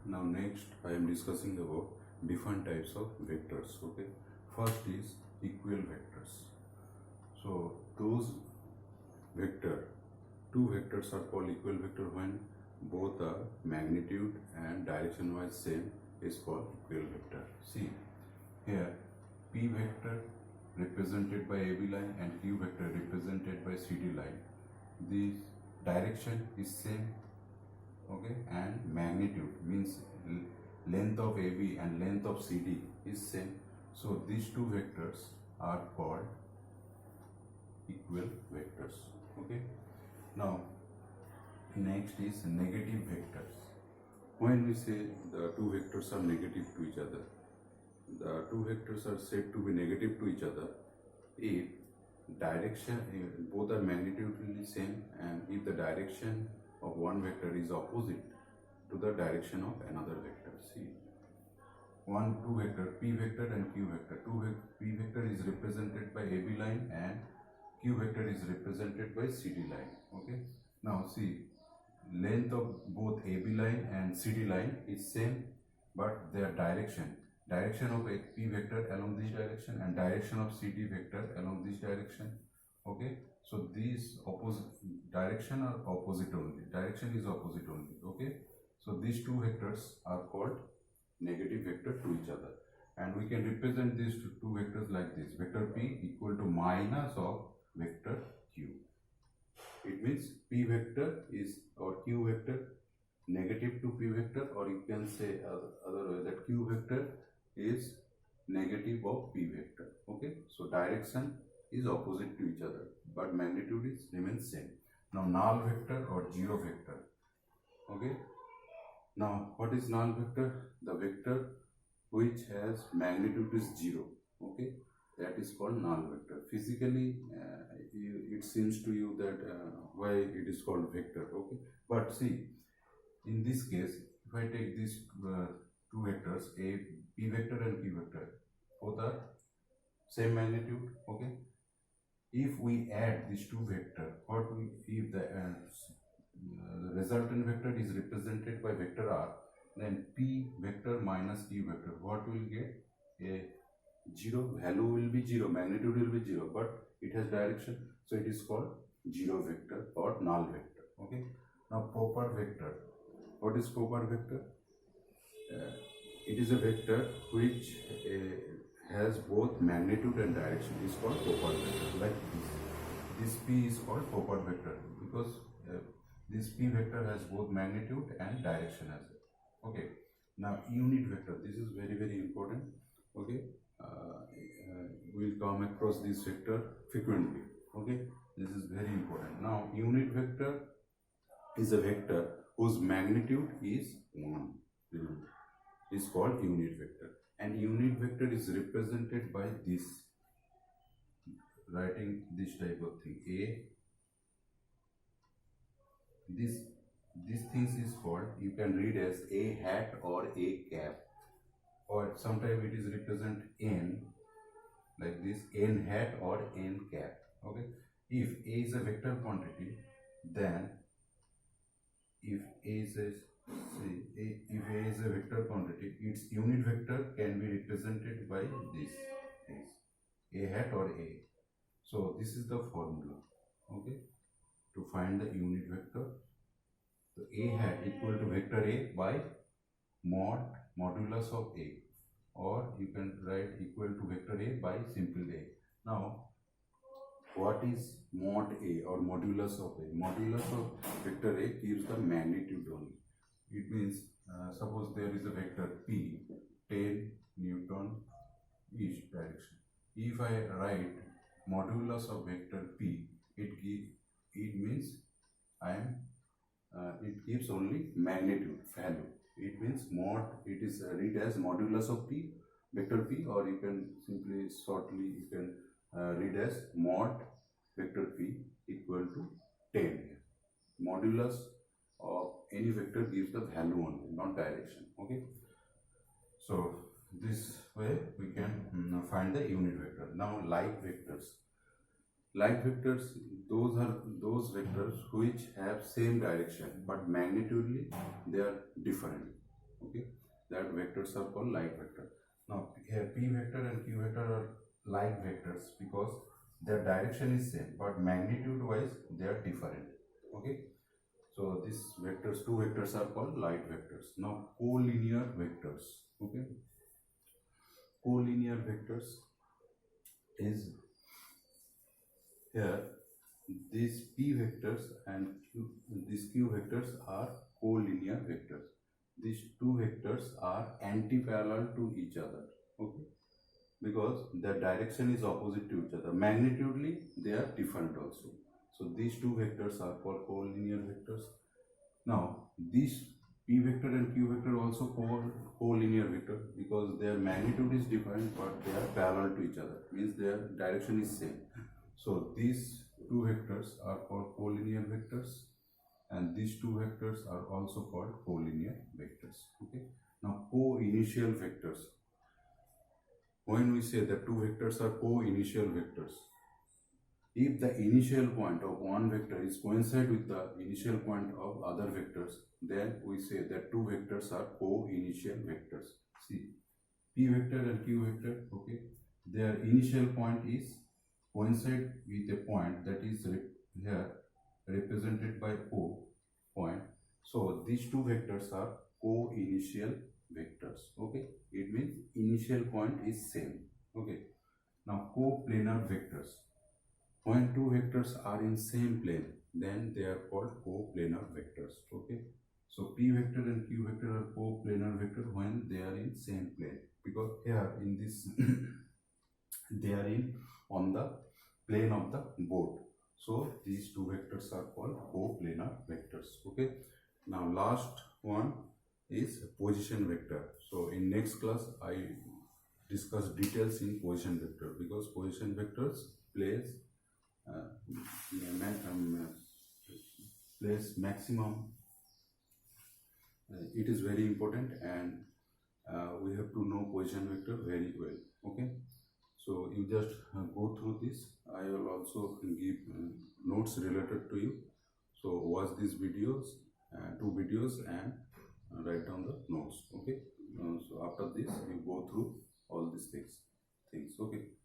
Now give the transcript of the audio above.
Now next I am discussing about different types of vectors. Okay, first is equal vectors. So those two vectors are called equal vector when both are magnitude and direction wise same is called equal vector. See here, P vector represented by AB line and Q vector represented by CD line. The direction is same, okay, and magnitude means length of AB and length of CD is same. So these two vectors are called equal vectors. Okay, now next is negative vectors. When we say the two vectors are negative to each other, the two vectors are said to be negative to each other if both are magnitudely same, and if the direction of one vector is opposite to the direction of another vector. See, two vector, P vector and Q vector. P vector is represented by AB line and Q vector is represented by CD line. Okay. Now see, length of both AB line and CD line is same, but their direction of a P vector along this direction and direction of CD vector along this direction. Okay, so these opposite direction are opposite only. Direction is opposite only. Okay, so these two vectors are called negative vector to each other, and we can represent these two vectors like this: vector P equal to minus of vector Q. It means P vector is or Q vector negative to P vector, or you can say other way that Q vector is negative of P vector. Okay, so direction is opposite to each other, but magnitude is remains same. Now null vector or zero vector. Okay, now what is null vector? The vector which has magnitude is 0. Okay, that is called null vector. Physically it seems to you that why it is called vector. Okay, but see, in this case, if I take these two vectors, P vector and Q vector, both are same magnitude. Okay, if we add these two vectors, if the resultant vector is represented by vector R, then P vector minus Q vector, what will get? A 0, value will be 0, magnitude will be 0, but it has direction, so it is called zero vector or null vector. Okay, now proper vector. What is proper vector? It is a vector which has both magnitude and direction. It is called proper vector. Like this P is called proper vector because this P vector has both magnitude and direction as well. Okay, now unit vector. This is very, very important. Okay, we will come across this vector frequently. Okay, this is very important. Now unit vector is a vector whose magnitude is 1. Remember, is called unit vector, and unit vector is represented by this, writing this type of thing. This things is called, you can read as A hat or A cap, or sometimes it is represent N like this, N hat or N cap. Okay, if A is a vector quantity, then if A is a vector quantity, its unit vector can be represented by this A hat or A. So this is the formula. Okay, to find the unit vector. So A hat equal to vector A by modulus of A, or you can write equal to vector A by simple A. Now what is mod A or modulus of A? Modulus of vector A gives the magnitude only. It means suppose there is a vector P 10 Newton each direction. If I write modulus of vector P, it means it gives only magnitude value. It means it is read as modulus of P, vector P, or you can simply shortly read as mod vector P equal to 10 here. Modulus of any vector gives the value only, not direction. Okay, so this way we can find the unit vector. Now like vectors. Like vectors, those are those vectors which have same direction but magnitudely they are different. Okay, that vectors are called like vector. Now here p vector and q vector are like vectors because their direction is same, but magnitude wise they are different. Okay, so these vectors, two vectors are called light vectors. Now collinear vectors. Okay, collinear vectors is here these p vectors and these q vectors are collinear vectors. These two vectors are anti-parallel to each other. Okay, because their direction is opposite to each other. Magnitudely they are different also. So these two vectors are called collinear vectors. Now these p vector and q vector also called collinear vector because their magnitude is different but they are parallel to each other, means their direction is same. So these two vectors are called collinear vectors and these two vectors are also called collinear vectors. Okay. Now co-initial vectors. When we say that two vectors are co-initial vectors, if the initial point of one vector is coincide with the initial point of other vectors, then we say that two vectors are co-initial vectors. See, p vector and q vector, okay, their initial point is coincide with a point that is here represented by O point. So these two vectors are co-initial vectors. Okay, it means initial point is same. Okay, now coplanar vectors. When two vectors are in same plane, then they are called coplanar vectors. Okay, so p vector and q vector are coplanar vector when they are in same plane, because here in this they are in on the plane of the board. So these two vectors are called coplanar vectors. Okay, now last one is position vector. So in next class I discuss details in position vector, because position vectors plays plays maximum. It is very important, and we have to know position vector very well. Okay, so you just go through this. I will also give notes related to you. So watch these videos, two videos, and write down the notes. Okay, so after this you go through all these things. Okay.